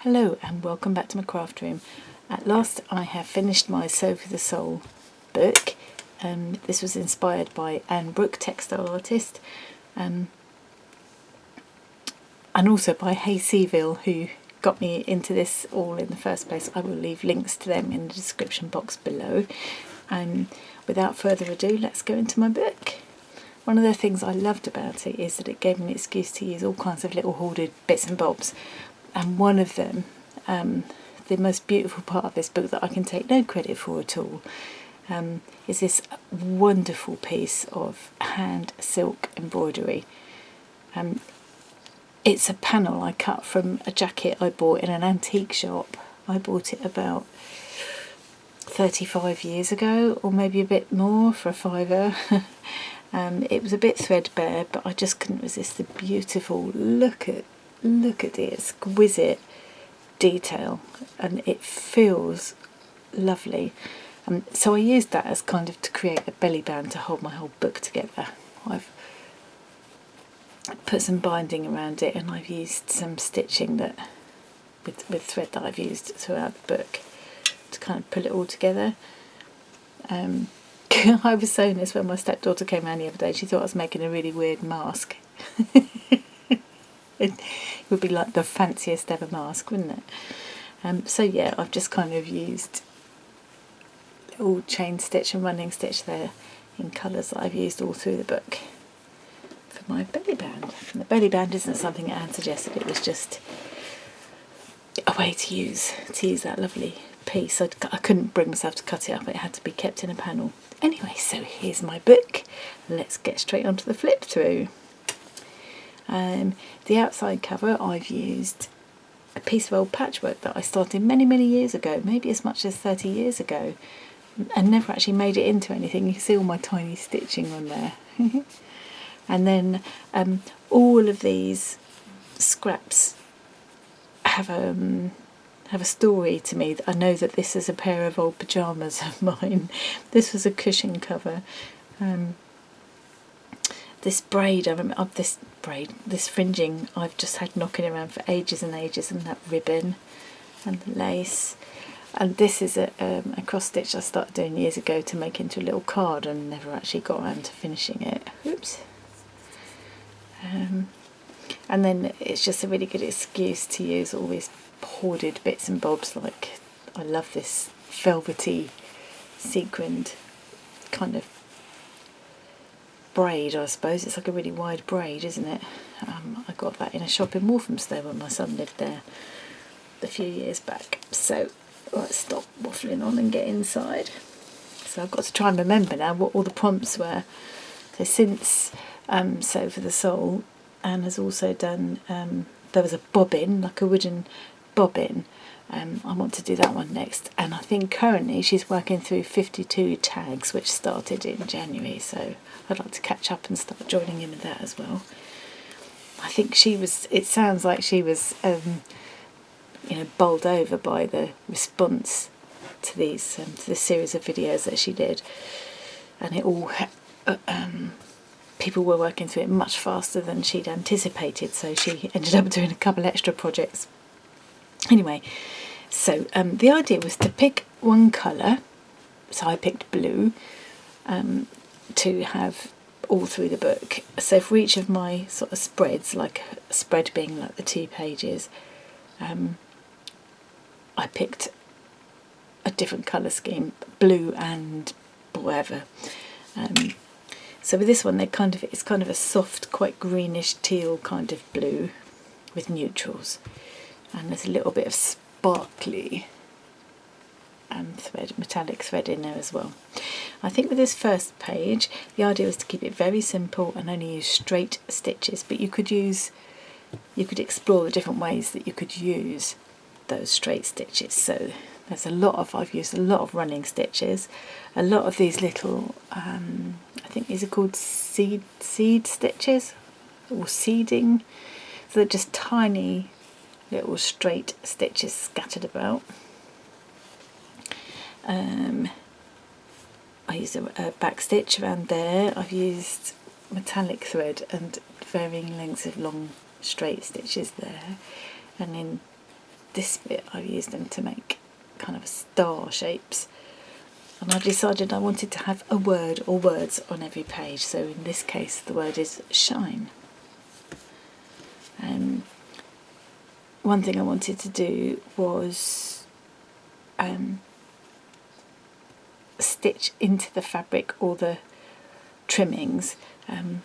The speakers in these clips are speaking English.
Hello and welcome back to my craft room. At last I have finished my Sew for the Soul book. This was inspired by Anne Brooke, textile artist, and also by Hey Seaville, who got me into this all in the first place. I will leave links to them in the description box below. Without further ado, let's go into my book. One of the things I loved about it is that it gave me an excuse to use all kinds of little hoarded bits and bobs. And one of them, the most beautiful part of this book that I can take no credit for at all, is this wonderful piece of hand silk embroidery. It's a panel I cut from a jacket I bought in an antique shop. I bought it about 35 years ago, or maybe a bit more, for a £5. It was a bit threadbare, but I just couldn't resist the beautiful look at the exquisite detail, and it feels lovely. So I used that as kind of to create a belly band to hold my whole book together. I've put some binding around it, and I've used some stitching that with thread that I've used throughout the book to kind of pull it all together. I was sewing this when my stepdaughter came around the other day. She thought I was making a really weird mask. It would be like the fanciest ever mask, wouldn't it? So yeah, I've just kind of used little chain stitch and running stitch there in colours that I've used all through the book for my belly band. And the belly band isn't something Anne suggested, it was just a way to use that lovely piece. I couldn't bring myself to cut it up, it had to be kept in a panel. Anyway, so here's my book. Let's get straight onto the flip through. The outside cover, I've used a piece of old patchwork that I started many years ago, maybe as much as 30 years ago, and never actually made it into anything. You can see all my tiny stitching on there. And then all of these scraps have a story to me. I know that this is a pair of old pyjamas of mine. This was a cushion cover. This braid, I remember this fringing I've just had knocking around for ages and ages, and that ribbon and the lace. And this is a cross stitch I started doing years ago to make into a little card and never actually got around to finishing it. Oops. And then it's just a really good excuse to use all these hoarded bits and bobs. Like, I love this velvety sequined kind of braid, I suppose. It's like a really wide braid, isn't it? I got that in a shop in Walthamstow when my son lived there a few years back. So let's stop waffling on and get inside. So I've got to try and remember now what all the prompts were. So since Sew for the Soul, Anne has also done, there was a bobbin, like a wooden bobbin. I want to do that one next, and I think currently she's working through 52 tags, which started in January, so I'd like to catch up and start joining in with that as well. I think it sounds like she was bowled over by the response to these to this series of videos that she did, and it all people were working through it much faster than she'd anticipated, so she ended up doing a couple extra projects. Anyway, so the idea was to pick one colour, so I picked blue, to have all through the book. So for each of my sort of spreads, like a spread being like the 2 pages, I picked a different colour scheme, blue and whatever. So with this one, it's kind of a soft, quite greenish teal kind of blue with neutrals, and there's a little bit of sparkly thread, metallic thread in there as well. I think with this first page, the idea was to keep it very simple and only use straight stitches, but you could explore the different ways that you could use those straight stitches. So I've used a lot of running stitches, a lot of these little, I think these are called seed stitches, or seeding. So they're just tiny little straight stitches scattered about. I used a back stitch around there. I've used metallic thread and varying lengths of long straight stitches there, and in this bit I've used them to make kind of star shapes, and I decided I wanted to have a word or words on every page. So in this case the word is shine. One thing I wanted to do was stitch into the fabric all the trimmings and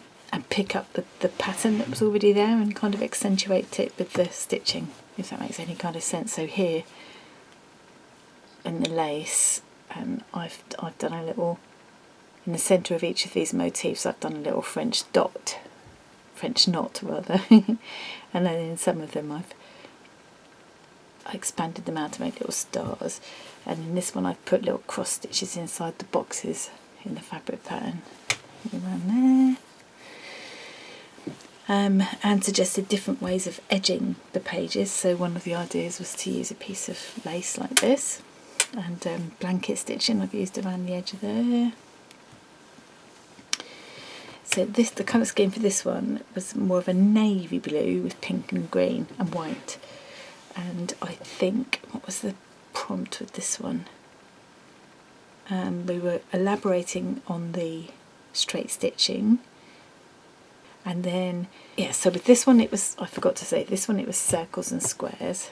pick up the pattern that was already there and kind of accentuate it with the stitching, if that makes any kind of sense. So here in the lace, I've done a little, in the centre of each of these motifs I've done a little French knot rather, and then in some of them I expanded them out to make little stars, and in this one I've put little cross stitches inside the boxes in the fabric pattern around there. And suggested different ways of edging the pages. So one of the ideas was to use a piece of lace like this, and blanket stitching I've used around the edge of there. So the colour scheme for this one was more of a navy blue with pink and green and white. And I think, what was the prompt with this one? We were elaborating on the straight stitching. And then, yeah, so with this one it was, I forgot to say, this one it was circles and squares.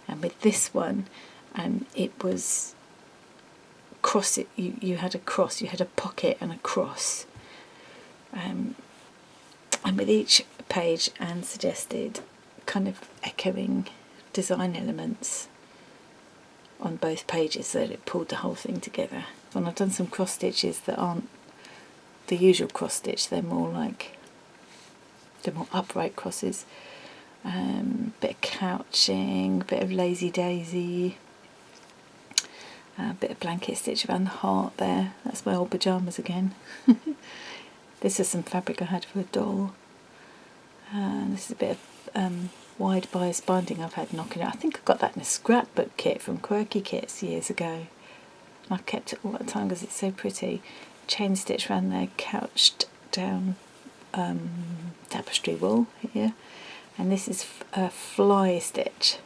And with this one, it was cross. You had a cross, you had a pocket and a cross. And with each page Anne suggested kind of echoing design elements on both pages so that it pulled the whole thing together. And I've done some cross stitches that aren't the usual cross stitch, they're more upright crosses. Bit of couching, bit of lazy daisy, a bit of blanket stitch around the heart there. That's my old pyjamas again. This is some fabric I had for a doll. This is a bit of wide bias binding I've had knocking out. I think I got that in a scrapbook kit from Quirky Kits years ago. And I've kept it all the time because it's so pretty. Chain stitch around there, couched down tapestry wool here. And this is a fly stitch.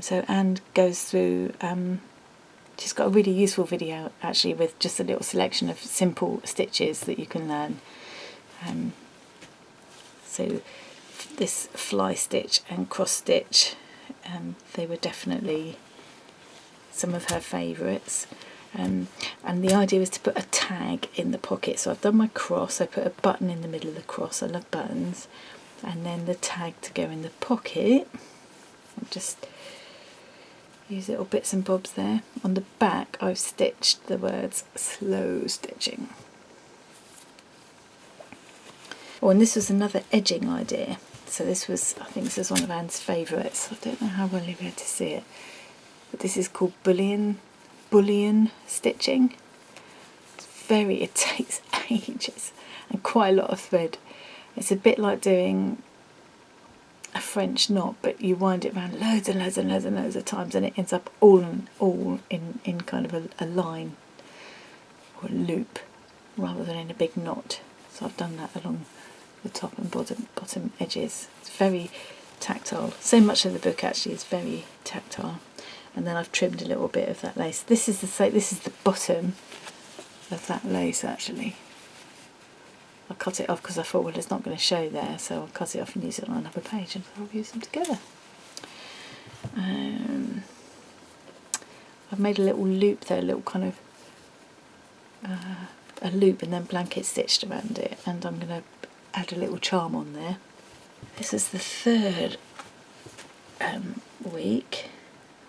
So Anne goes through, she's got a really useful video actually with just a little selection of simple stitches that you can learn. So this fly stitch and cross stitch, they were definitely some of her favourites. And the idea was to put a tag in the pocket. So I've done my cross, I put a button in the middle of the cross, I love buttons, and then the tag to go in the pocket. I'll just use little bits and bobs there. On the back I've stitched the words slow stitching. Oh, and this was another edging idea. So this was, I think this is one of Anne's favourites. I don't know how well you'll be able to see it, but this is called bullion stitching. It takes ages and quite a lot of thread. It's a bit like doing a French knot, but you wind it around loads and loads and loads and loads of times, and it ends up all in kind of a line or a loop rather than in a big knot. So I've done that along the top and bottom edges. It's very tactile. So much of the book actually is very tactile. And then I've trimmed a little bit of that lace. This is the bottom of that lace actually. I cut it off because I thought, well, it's not going to show there, so I'll cut it off and use it on another page, and I'll use them together. I've made a little loop there, a little kind of a loop, and then blanket stitched around it, and I'm going to add a little charm on there. This is the third week.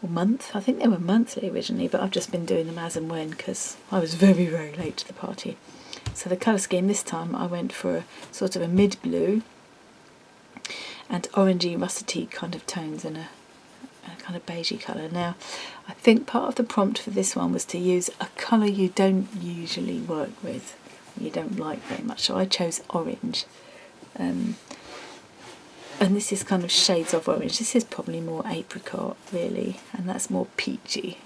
Month. I think they were monthly originally, but I've just been doing them as and when because I was very, very late to the party. So the colour scheme this time I went for a sort of a mid blue and orangey russety kind of tones and a kind of beigey colour. Now I think part of the prompt for this one was to use a colour you don't usually work with, you don't like very much, so I chose orange. And this is kind of shades of orange. This is probably more apricot really, and that's more peachy,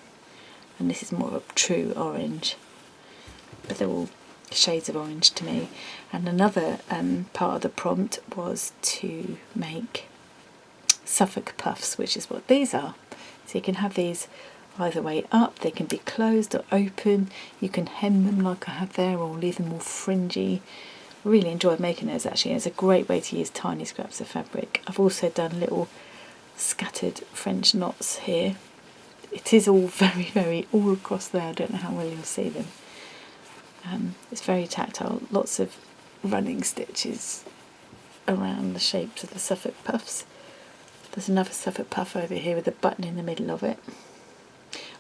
and this is more of a true orange, but they're all shades of orange to me. And another part of the prompt was to make Suffolk puffs, which is what these are. So you can have these either way up, they can be closed or open, you can hem them like I have there or leave them more fringy. I really enjoyed making those actually. It's a great way to use tiny scraps of fabric. I've also done little scattered French knots here. It is all very all across there. I don't know how well you'll see them. It's very tactile, lots of running stitches around the shapes of the Suffolk puffs. There's another Suffolk puff over here with a button in the middle of it.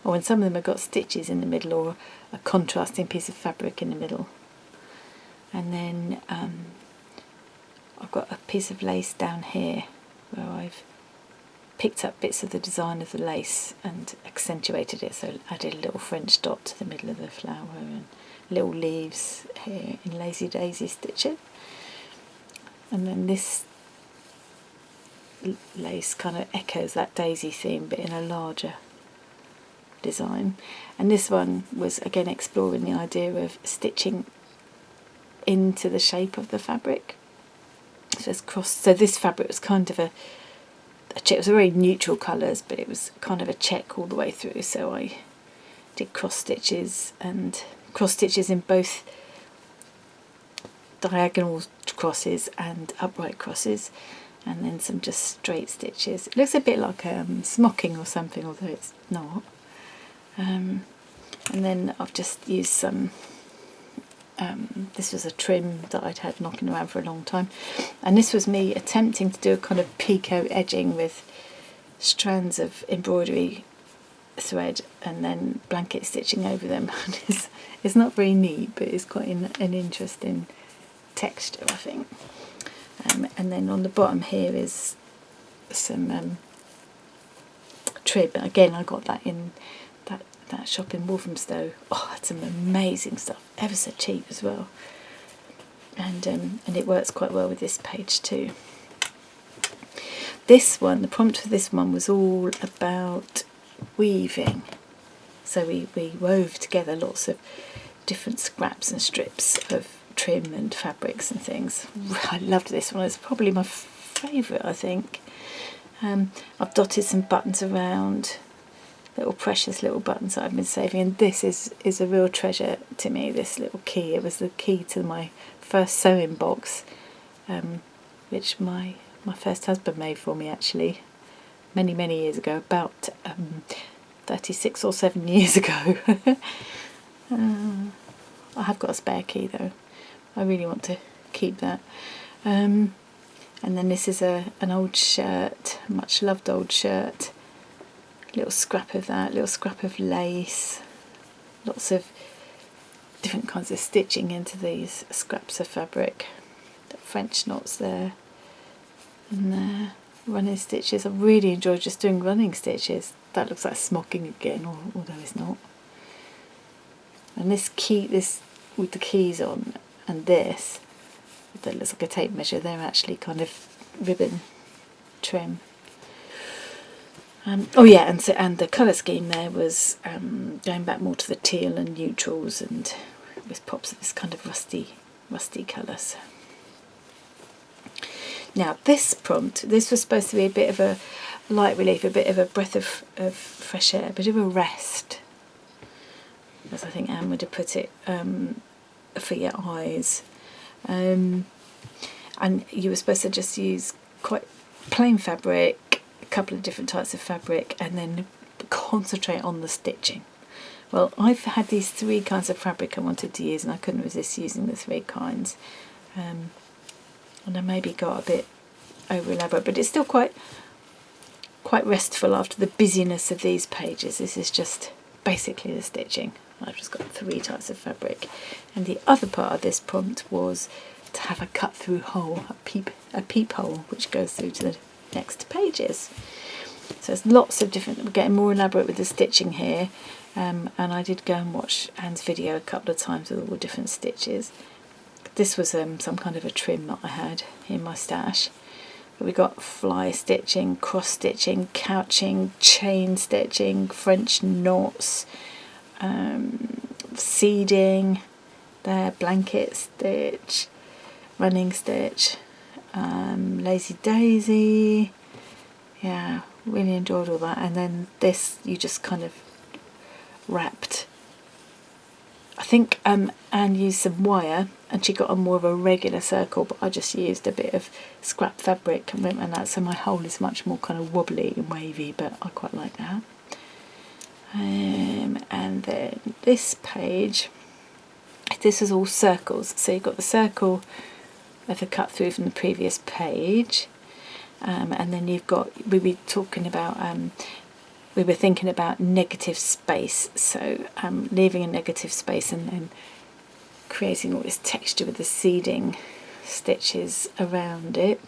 Or when some of them have got stitches in the middle or a contrasting piece of fabric in the middle. And then I've got a piece of lace down here where I've picked up bits of the design of the lace and accentuated it, so added a little French dot to the middle of the flower and little leaves here in Lazy Daisy stitching. And then this lace kind of echoes that daisy theme but in a larger design. And this one was again exploring the idea of stitching into the shape of the fabric. So it's crossed. So this fabric was kind of a check. It was very neutral colours, but it was kind of a check all the way through. So I did cross stitches in both diagonal crosses and upright crosses, and then some just straight stitches. It looks a bit like smocking or something, although it's not. And then I've just used some, this was a trim that I'd had knocking around for a long time, and this was me attempting to do a kind of picot edging with strands of embroidery thread and then blanket stitching over them. It's not very neat, but it's quite an interesting texture, I think. And then on the bottom here is some trim. Again, I got that in that shop in Walthamstow. Oh, that's some amazing stuff, ever so cheap as well. And it works quite well with this page too. This one, the prompt for this one was all about weaving. So we wove together lots of different scraps and strips of trim and fabrics and things. I loved this one. It's probably my favourite, I think. I've dotted some buttons around, little precious little buttons that I've been saving, and this is a real treasure to me, this little key. It was the key to my first sewing box, which my first husband made for me actually many years ago, about 36 or 7 years ago. I have got a spare key though. I really want to keep that. And then this is an old shirt, much loved old shirt. Little scrap of that, little scrap of lace, lots of different kinds of stitching into these scraps of fabric. The French knots there, and there, running stitches. I really enjoy just doing running stitches. That looks like smocking again, although it's not. And this key, this with the keys on, and this that looks like a tape measure, they're actually kind of ribbon trim. Oh yeah, and the colour scheme there was going back more to the teal and neutrals, and with pops of this kind of rusty colours. Now this prompt, this was supposed to be a bit of a light relief, a bit of a breath of fresh air, a bit of a rest, as I think Anne would have put it, for your eyes. And you were supposed to just use quite plain fabric, a couple of different types of fabric, and then concentrate on the stitching. Well, I've had these 3 kinds of fabric I wanted to use, and I couldn't resist using the 3 kinds. And I maybe got a bit over elaborate, but it's still quite restful after the busyness of these pages. This is just basically the stitching. I've just got 3 types of fabric, and the other part of this prompt was to have a cut through hole, a peep hole, which goes through to the next pages. So there's lots of different, we're getting more elaborate with the stitching here, and I did go and watch Anne's video a couple of times with all the different stitches. This was some kind of a trim that I had in my stash. But we got fly stitching, cross stitching, couching, chain stitching, French knots, seeding, there, blanket stitch, running stitch, Lazy Daisy, Yeah, really enjoyed all that. And then this you just kind of wrapped. I think Anne used some wire and she got on more of a regular circle, but I just used a bit of scrap fabric and went like that, so my hole is much more kind of wobbly and wavy, but I quite like that. And then this page, this is all circles, so you've got the circle of the cut through from the previous page, and then you've got, we were talking about we were thinking about negative space, so leaving a negative space and then creating all this texture with the seeding stitches around it,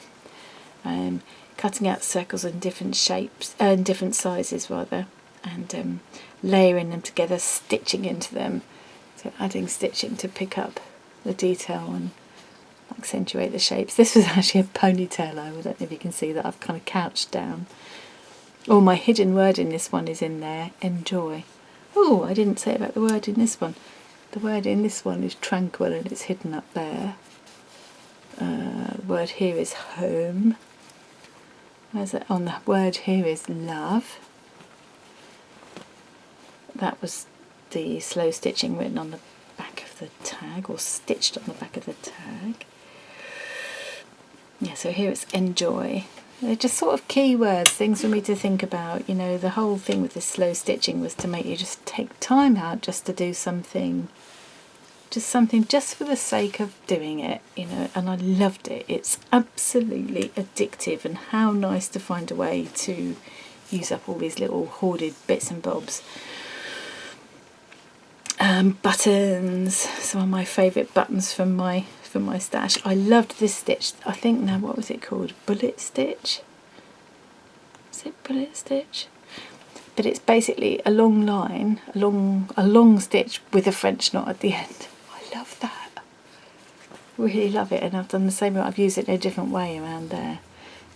cutting out circles in different shapes, different sizes rather, and layering them together, stitching into them, so adding stitching to pick up the detail and accentuate the shapes. This was actually a ponytail. I don't know if you can see that I've kind of couched down. Oh, my hidden word in this one is in there, enjoy. Oh, I didn't say about the word in this one. The word in this one is tranquil and it's hidden up there. The word here is home. Where's it? On the word here is love. That was the slow stitching written on the back of the tag, or stitched on the back of the tag. Yeah, so here it's enjoy. They're just sort of keywords, things for me to think about. You know, the whole thing with this slow stitching was to make you just take time out just to do something, just for the sake of doing it, you know, and I loved it. It's absolutely addictive, and how nice to find a way to use up all these little hoarded bits and bobs. Buttons, some of my favourite buttons from my stash. I loved this stitch. I think now, what was it called? Bullet stitch? Is it bullet stitch? But it's basically a long line, a long stitch with a French knot at the end. I love that. Really love it, and I've done the same. I've used it in a different way around there.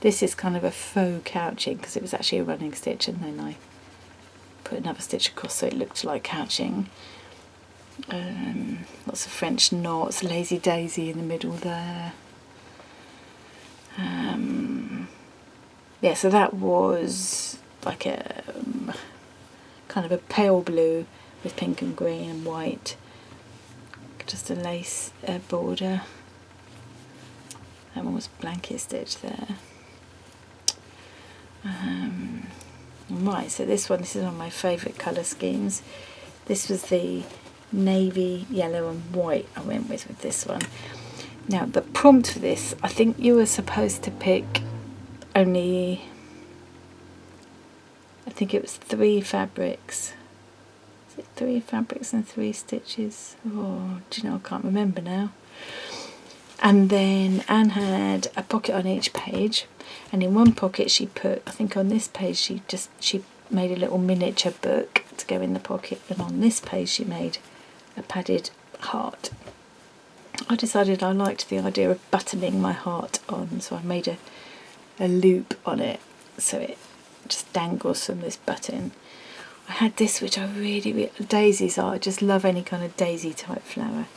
This is kind of a faux couching because it was actually a running stitch, and then I put another stitch across so it looked like couching. Lots of French knots, lazy daisy in the middle there. Yeah, so that was like a kind of a pale blue with pink and green and white, just a lace border. That one was blanket stitch there. Right, so this is one of my favourite colour schemes. This was the navy, yellow and white I went with this one. Now the prompt for this, I think you were supposed to pick only, I think it was 3 fabrics. Is it 3 fabrics and 3 stitches? Oh, do you know, I can't remember now. And then Anne had a pocket on each page, and in one pocket she put, I think on this page she made a little miniature book to go in the pocket, and on this page she made a padded heart. I decided I liked the idea of buttoning my heart on, so I made a loop on it so it just dangles from this button. I had this, which I really daisies are, I just love any kind of daisy type flower,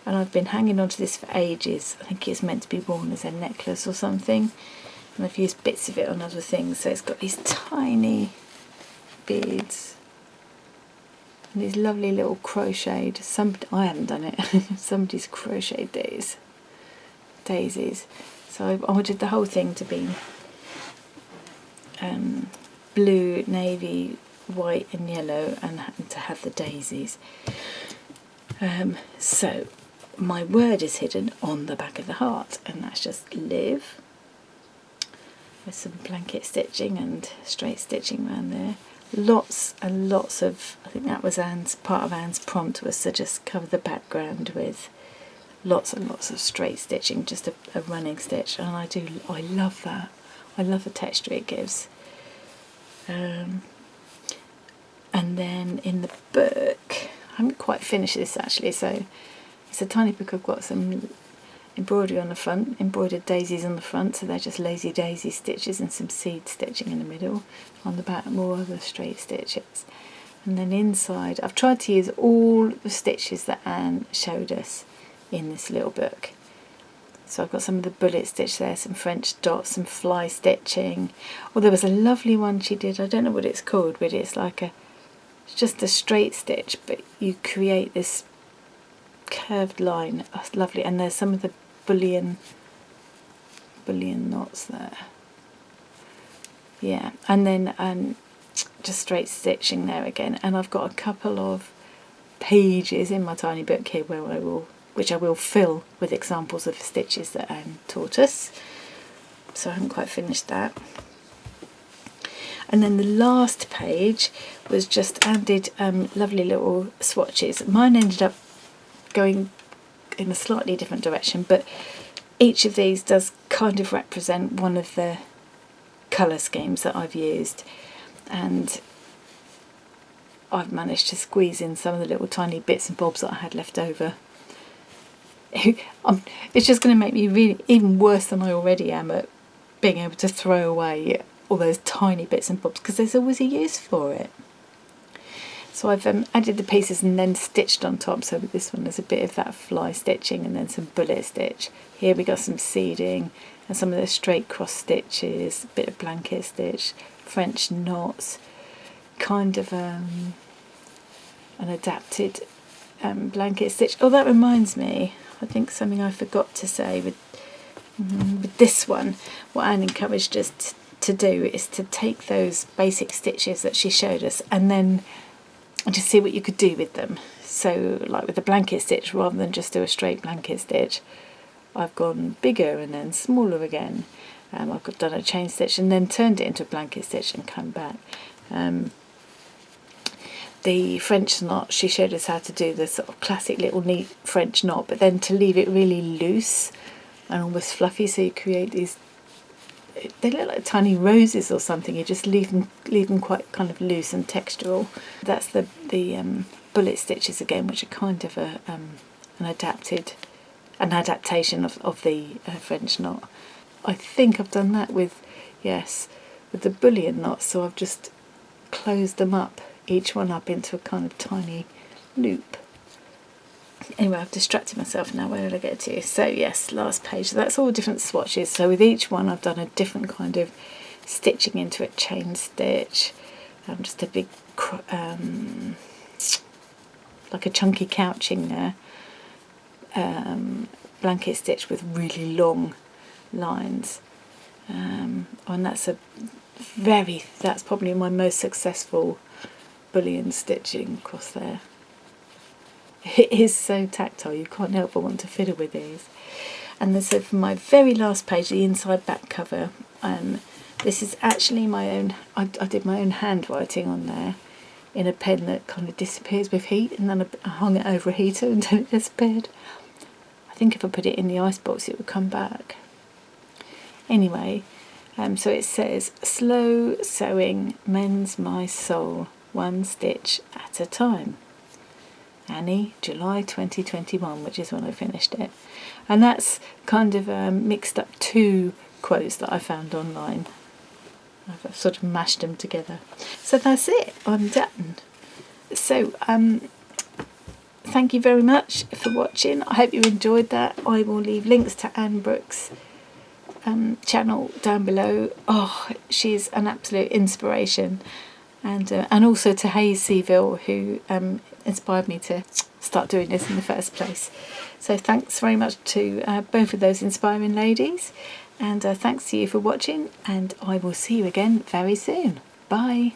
and I've been hanging on to this for ages. I think it's meant to be worn as a necklace or something, and I've used bits of it on other things, so it's got these tiny beads and these lovely little crocheted, I haven't done it, somebody's crocheted these daisies. So I wanted the whole thing to be blue, navy, white and yellow, and to have the daisies. So my word is hidden on the back of the heart, and that's just live, with some blanket stitching and straight stitching around there. Lots and lots of, I think that was part of Anne's prompt, was to just cover the background with lots and lots of straight stitching, just a running stitch, and I love that. I love the texture it gives. And then in the book, I haven't quite finished this actually, so it's a tiny book. I've got some embroidery on the front, embroidered daisies on the front, so they're just lazy daisy stitches, and some seed stitching in the middle. On the back, more of the straight stitches. And then inside, I've tried to use all the stitches that Anne showed us in this little book. So I've got some of the bullet stitch there, some French dots, some fly stitching. Oh, there was a lovely one she did, I don't know what it's called, but it's like it's just a straight stitch, but you create this curved line. Oh, it's lovely. And there's some of the bullion knots there. Yeah, and then just straight stitching there again. And I've got a couple of pages in my tiny book here which I will fill with examples of stitches that Anne taught us. So I haven't quite finished that. And then the last page was just Anne did lovely little swatches. Mine ended up going in a slightly different direction, but each of these does kind of represent one of the colour schemes that I've used, and I've managed to squeeze in some of the little tiny bits and bobs that I had left over. It's just going to make me really even worse than I already am at being able to throw away all those tiny bits and bobs, because there's always a use for it. So I've added the pieces and then stitched on top. So with this one there's a bit of that fly stitching and then some bullet stitch. Here we got some seeding and some of the straight cross stitches, a bit of blanket stitch, French knots, kind of an adapted blanket stitch. Oh, that reminds me, I think something I forgot to say with this one, what Anne encouraged us to do is to take those basic stitches that she showed us and then just see what you could do with them. So like with the blanket stitch, rather than just do a straight blanket stitch, I've gone bigger and then smaller again. I've done a chain stitch and then turned it into a blanket stitch and come back. The French knot, she showed us how to do the sort of classic little neat French knot, but then to leave it really loose and almost fluffy, so you create these, they look like tiny roses or something. You just leave them quite kind of loose and textural. That's the bullet stitches again, which are kind of an adaptation of the French knot. I think I've done that with the bullion knots. So I've just closed them up, each one up into a kind of tiny loop. Anyway, I've distracted myself now. Where did I get to? So yes, last page. So that's all different swatches. So with each one I've done a different kind of stitching into a chain stitch. Just a big, like a chunky couching there. Blanket stitch with really long lines. And that's probably my most successful bullion stitching across there. It is so tactile, you can't help but want to fiddle with these. And then, so for my very last page, the inside back cover, this is actually my own, I did my own handwriting on there in a pen that kind of disappears with heat, and then I hung it over a heater until it disappeared. I think if I put it in the icebox it would come back. Anyway, so it says, slow sewing mends my soul, one stitch at a time. Annie, July 2021, which is when I finished it. And that's kind of mixed up two quotes that I found online. I've sort of mashed them together. So that's it, I'm done. So thank you very much for watching. I hope you enjoyed that. I will leave links to Anne Brooke's channel down below. Oh, she's an absolute inspiration. And also to Hey Seaville, who inspired me to start doing this in the first place. So thanks very much to both of those inspiring ladies, and thanks to you for watching, and I will see you again very soon. Bye.